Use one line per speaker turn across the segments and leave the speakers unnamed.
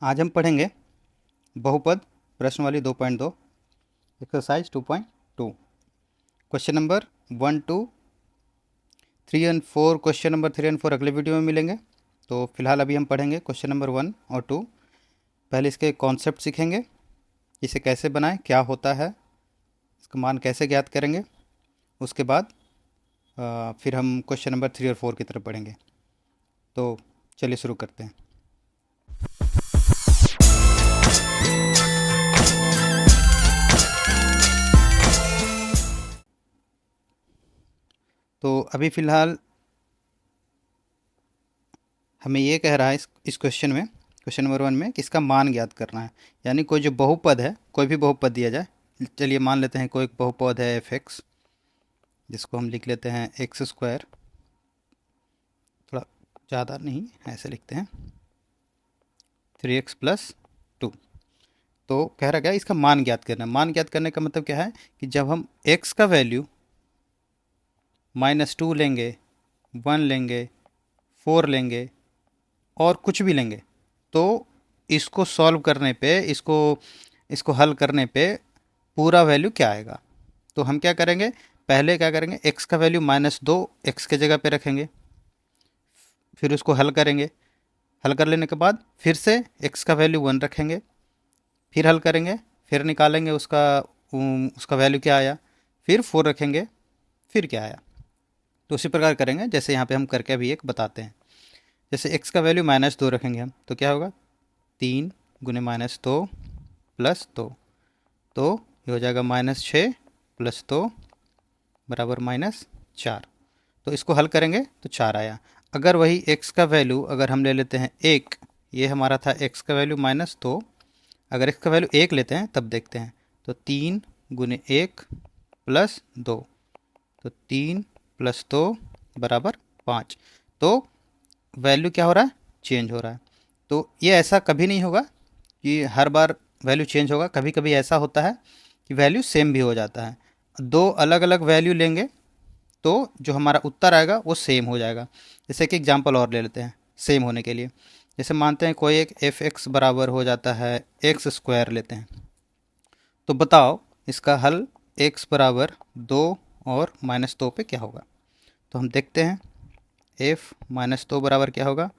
आज हम पढ़ेंगे बहुपद प्रश्नवाली 2.2 एक्सरसाइज 2.2 क्वेश्चन नंबर 1 2 3 और 4। क्वेश्चन नंबर 3 और 4 अगले वीडियो में मिलेंगे। तो फिलहाल अभी हम पढ़ेंगे क्वेश्चन नंबर 1 और 2। पहले इसके कॉन्सेप्ट सीखेंगे, इसे कैसे बनाएं, क्या होता है, इसका मान कैसे ज्ञात करेंगे। उसके बाद फिर हम क्वेश्चन नंबर 3 और 4 की तरफ बढ़ेंगे। तो चलिए शुरू करते हैं। तो अभी फ़िलहाल हमें ये कह रहा है इस क्वेश्चन में, क्वेश्चन नंबर 1 में, कि इसका मान ज्ञात करना है। यानी कोई जो बहुपद है, कोई भी बहुपद दिया जाए। चलिए मान लेते हैं कोई एक बहुपद है एफ एक्स, जिसको हम लिख लेते हैं एक्स स्क्वायर। थोड़ा ज़्यादा नहीं, ऐसे लिखते हैं 3x + 2। तो कह रहा क्या, इसका मान ज्ञात करना है। मान ज्ञात करने का मतलब क्या है कि जब हम x का वैल्यू -2 लेंगे, 1 लेंगे, 4 लेंगे और कुछ भी लेंगे, तो इसको सॉल्व करने पे, इसको इसको हल करने पे पूरा वैल्यू क्या आएगा। तो हम क्या करेंगे, पहले क्या करेंगे, x का वैल्यू -2 x के जगह पे रखेंगे, फिर उसको हल करेंगे। हल कर लेने के बाद फिर से x का वैल्यू 1 रखेंगे, फिर हल करेंगे, फिर निकालेंगे उसका वैल्यू क्या आया, फिर 4 रखेंगे, फिर क्या आया। तो उसी प्रकार करेंगे जैसे यहाँ पे हम करके अभी एक बताते हैं। जैसे x का वैल्यू -2 रखेंगे हम, तो क्या होगा, 3 × -2 + 2। तो ये हो जाएगा -6 + 2 बराबर -4। तो इसको हल करेंगे तो 4 आया। अगर वही x का वैल्यू अगर हम ले लेते हैं 1, ये हमारा था x का वैल्यू -2, अगर x का वैल्यू 1 लेते हैं तब देखते हैं। तो 3 × 1 + 2, तो 3 + 2 बराबर 5। तो वैल्यू क्या हो रहा है, चेंज हो रहा है। तो ये ऐसा कभी नहीं होगा कि हर बार वैल्यू चेंज होगा। कभी कभी ऐसा होता है कि वैल्यू सेम भी हो जाता है। दो अलग अलग वैल्यू लेंगे तो जो हमारा उत्तर आएगा वो सेम हो जाएगा। जैसे कि एग्जांपल और ले लेते हैं सेम होने के लिए। जैसे मानते हैं कोई एक एफ एक्स बराबर हो जाता है एक्स स्क्वायर लेते हैं। तो बताओ इसका हल एक्स बराबर 2 और -2 पे क्या होगा। तो हम देखते हैं, एफ -2 बराबर क्या होगा,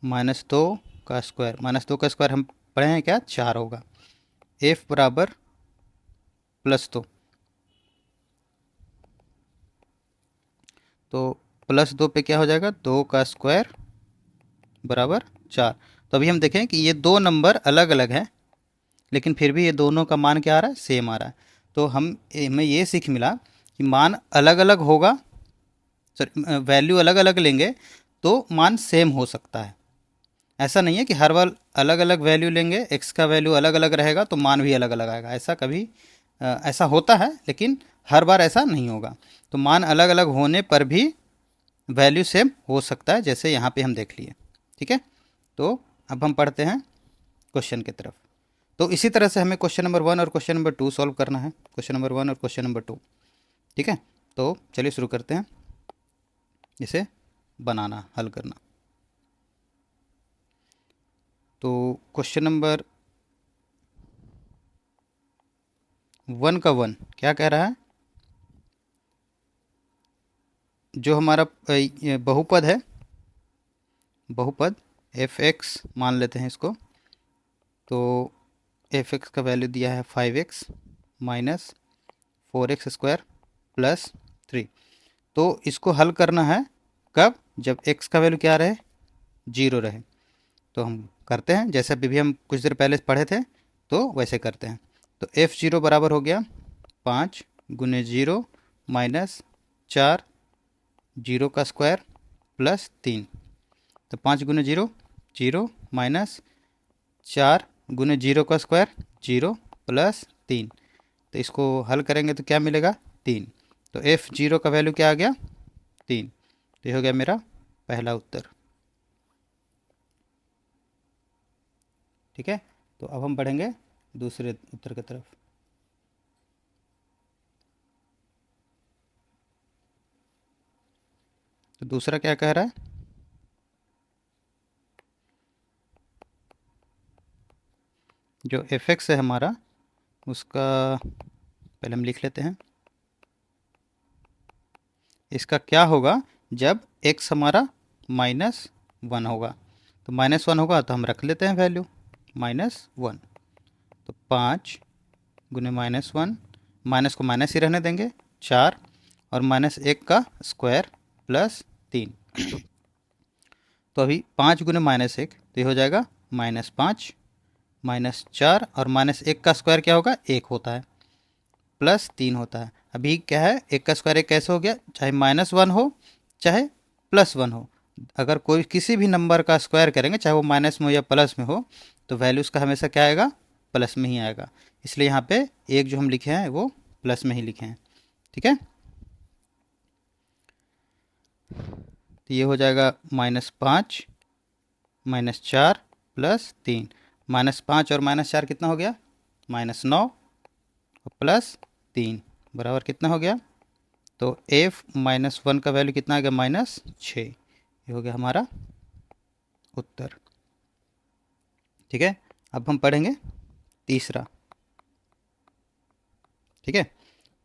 -2 का स्क्वायर। -2 का स्क्वायर हम पढ़े हैं क्या, 4 होगा। एफ बराबर +2, तो +2 पे क्या हो जाएगा, 2 का स्क्वायर बराबर 4। तो अभी हम देखें कि ये दो नंबर अलग अलग हैं, लेकिन फिर भी ये दोनों का मान क्या आ रहा है, सेम आ रहा है। तो हमें ये सीख मिला कि मान अलग अलग होगा, सॉरी वैल्यू अलग अलग लेंगे तो मान सेम हो सकता है। ऐसा नहीं है कि हर बार अलग अलग वैल्यू लेंगे, एक्स का वैल्यू अलग अलग रहेगा तो मान भी अलग अलग आएगा। ऐसा कभी ऐसा होता है, लेकिन हर बार ऐसा नहीं होगा। तो मान अलग अलग होने पर भी वैल्यू सेम हो सकता है, जैसे यहाँ पे हम देख लिए। ठीक है। तो अब हम पढ़ते हैं क्वेश्चन की तरफ। तो इसी तरह से हमें क्वेश्चन नंबर 1 और क्वेश्चन नंबर 2 सॉल्व करना है। क्वेश्चन नंबर 1 और क्वेश्चन नंबर 2। ठीक है। तो चलिए शुरू करते हैं इसे बनाना, हल करना। तो क्वेश्चन नंबर 1 का 1 क्या कह रहा है, जो हमारा ये बहुपद है, बहुपद एफ एक्स मान लेते हैं इसको। तो एफ एक्स का वैल्यू दिया है 5x -4x² +3। तो इसको हल करना है कब, जब x का वैल्यू क्या रहे, 0 रहे। तो हम करते हैं जैसे अभी भी हम कुछ देर पहले पढ़े थे, तो वैसे करते हैं। तो f0 बराबर हो गया 5 × 0 -4, 0 का स्क्वायर +3। तो 5 × 0 0 -4 × 0 का स्क्वायर 0 +3। तो इसको हल करेंगे तो क्या मिलेगा, 3। तो f0 का वैल्यू क्या आ गया, 3। तो ये हो गया मेरा पहला उत्तर। ठीक है। तो अब हम बढ़ेंगे दूसरे उत्तर की तरफ। तो दूसरा क्या कह रहा है, जो एफ एक्स है हमारा, उसका पहले हम लिख लेते हैं। इसका क्या होगा जब x हमारा -1 होगा। तो -1 होगा तो हम रख लेते हैं वैल्यू -1। तो 5 × -1, माइनस को माइनस ही रहने देंगे, 4 और -1 का स्क्वायर +3। तो अभी 5 × -1 तो ये हो जाएगा -5, -4 और -1 का स्क्वायर क्या होगा, 1 होता है, +3 होता है। अभी क्या है, 1 का स्क्वायर 1 कैसे हो गया, चाहे -1 हो चाहे +1 हो। अगर कोई किसी भी नंबर का स्क्वायर करेंगे, चाहे वो माइनस में हो या प्लस में हो, तो वैल्यू उसका हमेशा क्या आएगा, प्लस में ही आएगा। इसलिए यहाँ पे एक जो हम लिखे हैं वो प्लस में ही लिखे हैं। ठीक है, तो ये हो जाएगा -5 -4 +3। -5 और -4 कितना हो गया, -9 और +3 बराबर कितना हो गया। तो f-1 का वैल्यू कितना आ गया, -6। ये हो गया हमारा उत्तर। ठीक है, अब हम पढ़ेंगे तीसरा। ठीक है,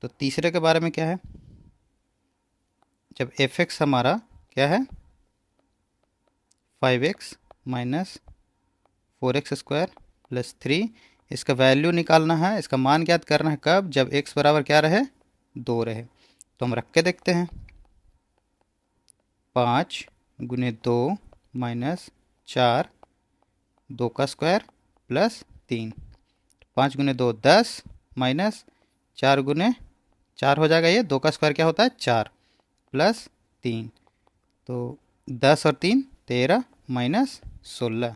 तो तीसरे के बारे में क्या है, जब एफ एक्स हमारा क्या है 5x -4x² +3, इसका वैल्यू निकालना है, इसका मान ज्ञात करना है कब, जब x बराबर क्या रहे, 2 रहे। तो हम रख के देखते हैं, 5 × 2 -4, 2 का स्क्वायर +3, 5 × 2 10 -4 हो जाएगा, ये 2 का स्क्वायर क्या होता है, 4 +3, तो 10 और 3 13 -16।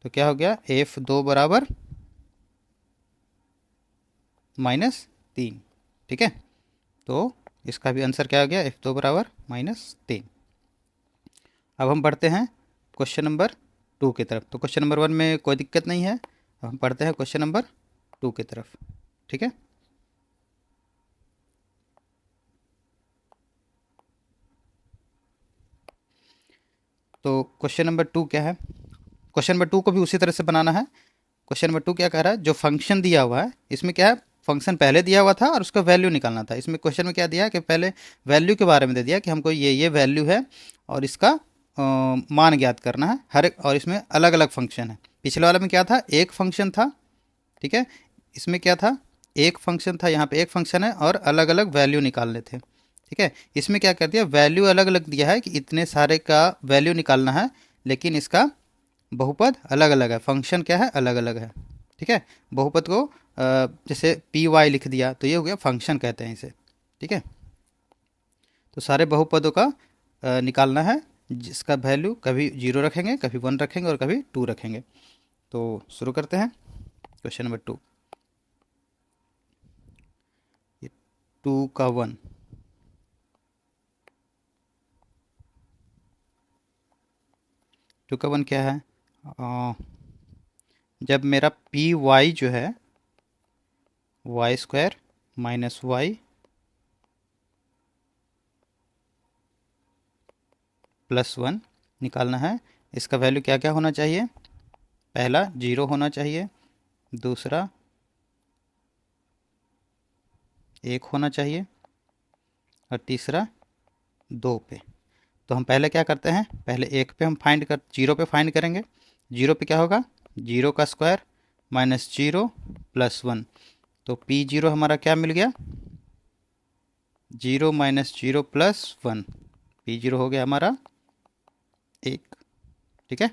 तो क्या हो गया, f2 बराबर -3। ठीक है, तो इसका भी आंसर क्या हो गया, f2 बराबर -3। अब हम बढ़ते हैं क्वेश्चन नंबर 2 की तरफ। तो क्वेश्चन नंबर 1 में कोई दिक्कत नहीं है, अब हम पढ़ते हैं क्वेश्चन नंबर 2 की तरफ। ठीक है, तो क्वेश्चन नंबर 2 क्या है, क्वेश्चन नंबर 2 को भी उसी तरह से बनाना है। क्वेश्चन नंबर 2 क्या कह रहा है, जो फंक्शन दिया हुआ है, इसमें क्या है, फंक्शन पहले दिया हुआ था और उसका वैल्यू निकालना था। इसमें क्वेश्चन में क्या दिया है कि पहले वैल्यू के बारे में दे दिया कि हमको ये वैल्यू है और इसका मान ज्ञात करना है हर एक, और इसमें अलग अलग फंक्शन है। पिछले वाले में क्या था, एक फंक्शन था। ठीक है, इसमें क्या था, एक फंक्शन था, यहाँ पे एक फंक्शन है और अलग अलग वैल्यू निकालने थे। ठीक है, इसमें क्या कर दिया, वैल्यू अलग अलग दिया है कि इतने सारे का वैल्यू निकालना है, लेकिन इसका बहुपद अलग अलग है, फंक्शन क्या है, अलग अलग है। ठीक है, बहुपद को जैसे पी वाई लिख दिया तो ये हो गया फंक्शन कहते हैं इसे। ठीक है, तो सारे बहुपदों का निकालना है, जिसका वैल्यू कभी 0 रखेंगे, कभी 1 रखेंगे और कभी 2 रखेंगे। तो शुरू करते हैं क्वेश्चन नंबर 2। ये 2 का 1, टू का 1 क्या है, जब मेरा पी वाई जो है y² -y +1 निकालना है, इसका वैल्यू क्या क्या होना चाहिए, पहला 0 होना चाहिए, दूसरा 1 होना चाहिए और तीसरा 2 पे। तो हम पहले क्या करते हैं, पहले 1 पे हम फाइंड कर 0 पे फाइंड करेंगे। 0 पे क्या होगा, 0 का स्क्वायर -0 +1। तो P0 हमारा क्या मिल गया, 0 -0 +1, P0 हो गया हमारा 1। ठीक है,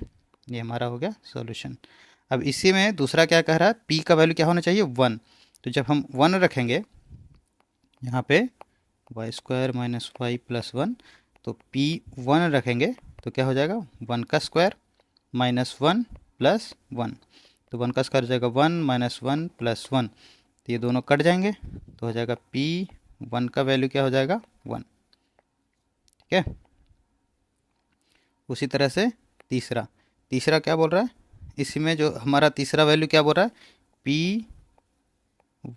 ये हमारा हो गया सॉल्यूशन। अब इसी में दूसरा क्या कह रहा है, P का वैल्यू क्या होना चाहिए, 1। तो जब हम 1 रखेंगे यहाँ पे y² -y +1, तो P1 रखेंगे तो क्या हो जाएगा, 1 का स्क्वायर -1 +1। तो 1 का स्क्वायर हो जाएगा 1 -1 +1, तो ये दोनों कट जाएंगे, तो हो जाएगा P1 का वैल्यू क्या हो जाएगा, 1। ठीक है, उसी तरह से तीसरा तीसरा क्या बोल रहा है, इसी में जो हमारा तीसरा वैल्यू क्या बोल रहा है, पी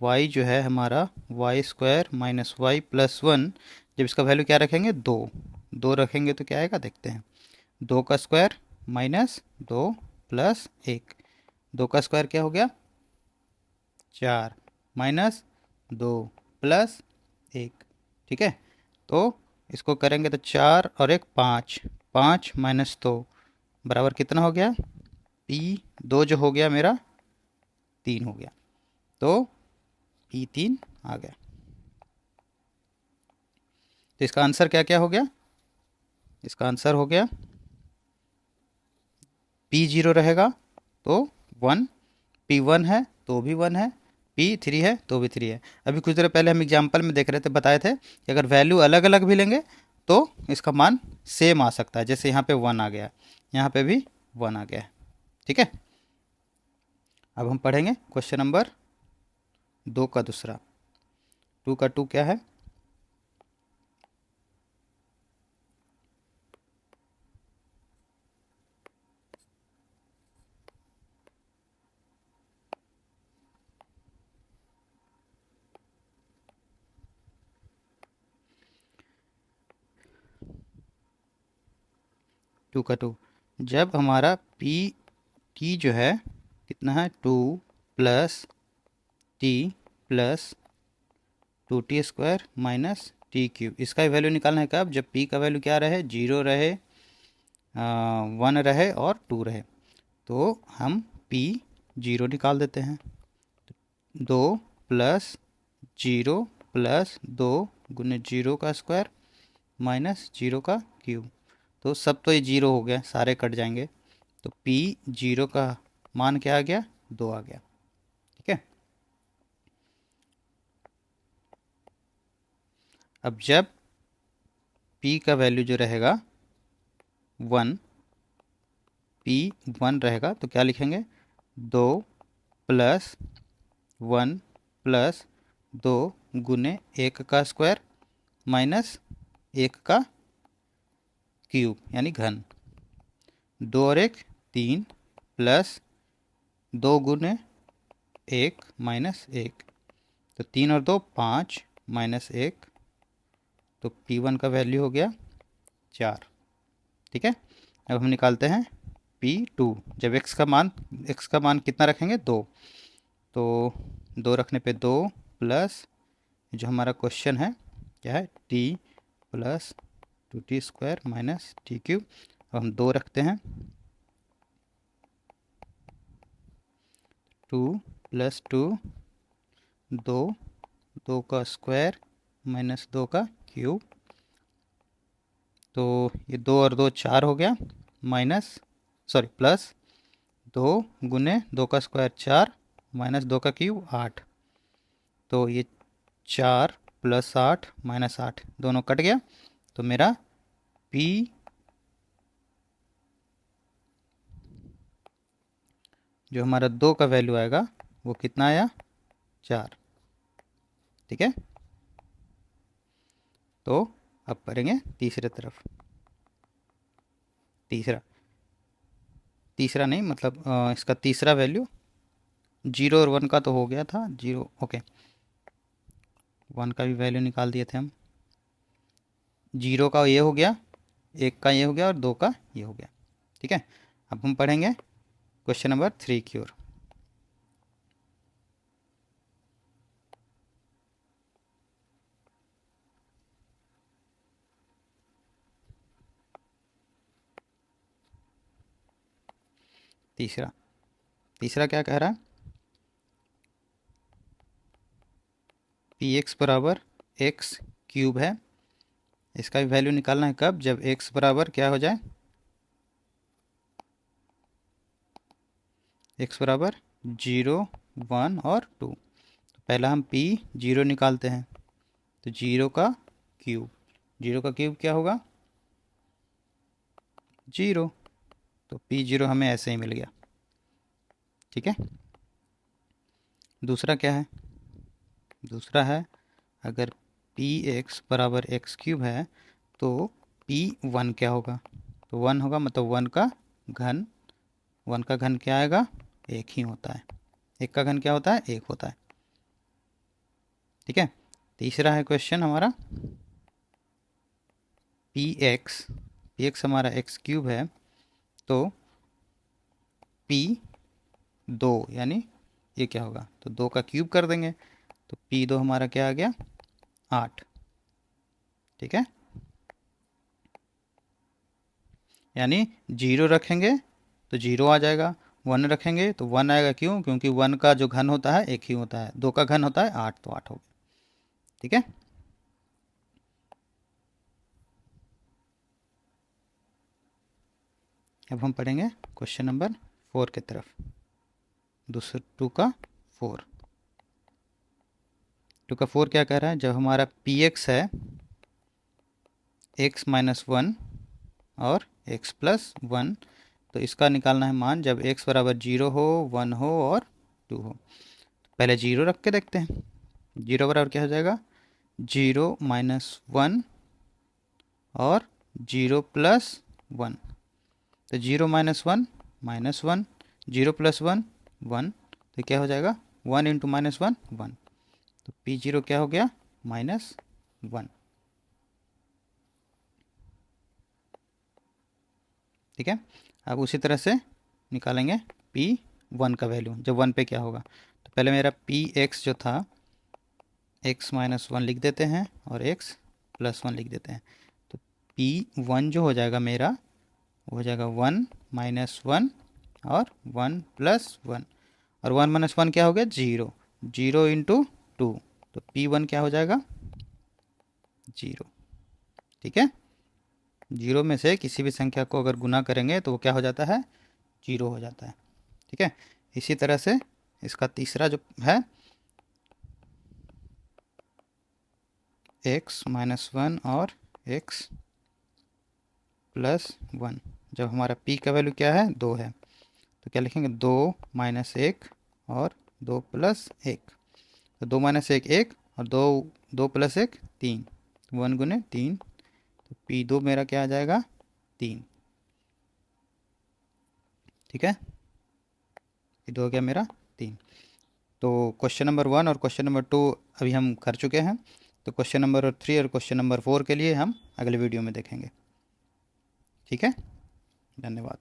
वाई जो है हमारा y² -y +1, जब इसका वैल्यू क्या रखेंगे, 2। 2 रखेंगे तो क्या आएगा, देखते हैं, 2 का स्क्वायर -2 +1, 2 का स्क्वायर क्या हो गया, 4 माइनस 2 प्लस 1। ठीक है, तो इसको करेंगे तो 4 और एक 5, 5 माइनस 2 बराबर कितना हो गया, P2 जो हो गया मेरा 3 हो गया, तो P3 आ गया। तो इसका आंसर क्या क्या हो गया, इसका आंसर हो गया P0 रहेगा तो 1, P1 है तो भी 1 है, P3 है तो भी 3 है। अभी कुछ देर पहले हम एग्जाम्पल में देख रहे थे, बताए थे कि अगर वैल्यू अलग अलग भी लेंगे तो इसका मान सेम आ सकता है। जैसे यहाँ पे 1 आ गया, यहाँ पे भी 1 आ गया। ठीक है, अब हम पढ़ेंगे क्वेश्चन नंबर 2 का दूसरा। 2 का 2 क्या है, टू का टू, जब हमारा पी टी जो है कितना है, 2 plus T plus 2t² minus t³ इसका वैल्यू निकालना है कब, जब p का वैल्यू क्या रहे, 0 रहे, 1 रहे और 2 रहे। तो हम p0 निकाल देते हैं। 2 प्लस 0 प्लस 2 गुने 0 का स्क्वायर माइनस 0 का क्यूब। तो सब तो ये 0 हो गया, सारे कट जाएंगे, तो P0 का मान क्या आ गया, 2 आ गया। ठीक है, अब जब P का वैल्यू जो रहेगा 1, P1 रहेगा तो क्या लिखेंगे, 2 प्लस 1 प्लस 2 गुने 1 का स्क्वायर माइनस 1 का क्यूब यानी घन, 2 और 1 3 प्लस 2 गुने 1 माइनस 1, तो 3 और 2 5 माइनस 1, तो P1 का वैल्यू हो गया 4। ठीक है, अब हम निकालते हैं P2। जब x का मान कितना रखेंगे, 2, तो 2 रखने पे 2 प्लस जो हमारा क्वेश्चन है क्या है, t plus 2t² minus t³। अब हम 2 रखते हैं, 2 प्लस 2, 2, 2 का स्क्वायर माइनस 2 का क्यूब, तो ये 2 और 2 4 हो गया, माइनस सॉरी प्लस 2 गुने 2 का स्क्वायर 4 माइनस 2 का क्यूब 8, तो ये 4 प्लस 8 माइनस 8 दोनों कट गया, तो मेरा P जो हमारा 2 का वैल्यू आएगा वो कितना आया, 4। ठीक है, तो अब करेंगे तीसरे तरफ। तीसरा तीसरा नहीं मतलब इसका तीसरा वैल्यू 0 और 1 का तो हो गया था, 0 ओके, 1 का भी वैल्यू निकाल दिए थे हम। 0 का ये हो गया, 1 का ये हो गया और 2 का ये हो गया। ठीक है, अब हम पढ़ेंगे क्वेश्चन नंबर 3 की ओर। तीसरा तीसरा क्या कह रहा है, px बराबर x³ है, इसका भी वैल्यू निकालना है कब, जब x बराबर क्या हो जाए, x बराबर 0 1 और 2। तो पहला हम P0 निकालते हैं, तो 0 का क्यूब, 0 का क्यूब क्या होगा, 0, तो P0 हमें ऐसे ही मिल गया। ठीक है, दूसरा क्या है, दूसरा है अगर Px बराबर x³ है तो P1 क्या होगा, तो 1 होगा, मतलब 1 का घन, 1 का घन क्या आएगा, 1 ही होता है, 1 का घन क्या होता है, 1 होता है। ठीक है, तीसरा है क्वेश्चन हमारा Px हमारा x³ है, तो P2 यानी ये क्या होगा, तो 2 का क्यूब कर देंगे, तो P2 हमारा क्या आ गया, 8। ठीक है, यानी 0 रखेंगे तो 0 आ जाएगा, 1 रखेंगे तो 1 आएगा। क्यों? क्योंकि 1 का जो घन होता है एक ही होता है, 2 का घन होता है 8, तो 8 हो गया। ठीक है, अब हम पढ़ेंगे क्वेश्चन नंबर 4 की तरफ। दूसरा 2 का 4, 2 का 4 क्या कह रहा है, जब हमारा पी एक्स है x माइनस 1 और x प्लस 1, तो इसका निकालना है मान जब x बराबर 0 हो, 1 हो और 2 हो। पहले 0 रख के देखते हैं, 0 बराबर क्या हो जाएगा, 0 माइनस 1 और 0 प्लस 1, तो 0 माइनस 1 माइनस 1, 0 प्लस 1 1, तो क्या हो जाएगा, 1 इंटू माइनस 1 1, तो P0 क्या हो गया, -1। ठीक है, अब उसी तरह से निकालेंगे P1 का वैल्यू, जब 1 पे क्या होगा, तो पहले मेरा Px जो था x माइनस 1 लिख देते हैं और x प्लस 1 लिख देते हैं, तो P1 जो हो जाएगा मेरा, वो हो जाएगा 1 माइनस 1 और 1 प्लस 1, और 1 माइनस 1 क्या हो गया, 0, 0 इंटू 2, तो P1 क्या हो जाएगा, 0। ठीक है, 0 में से किसी भी संख्या को अगर गुना करेंगे तो वो क्या हो जाता है, 0 हो जाता है। ठीक है, इसी तरह से इसका तीसरा जो है x माइनस 1 और x प्लस 1, जब हमारा p का वैल्यू क्या है, 2 है, तो क्या लिखेंगे, 2 माइनस 1 और 2 प्लस 1, तो 2 माइनस 1 1 और 2 2 प्लस 1 3, 1 गुने 3, तो P2 मेरा क्या आ जाएगा, 3। ठीक है, P2 हो गया मेरा 3। तो क्वेश्चन नंबर 1 और क्वेश्चन नंबर 2 अभी हम कर चुके हैं, तो क्वेश्चन नंबर 3 और क्वेश्चन नंबर 4 के लिए हम अगले वीडियो में देखेंगे। ठीक है, धन्यवाद।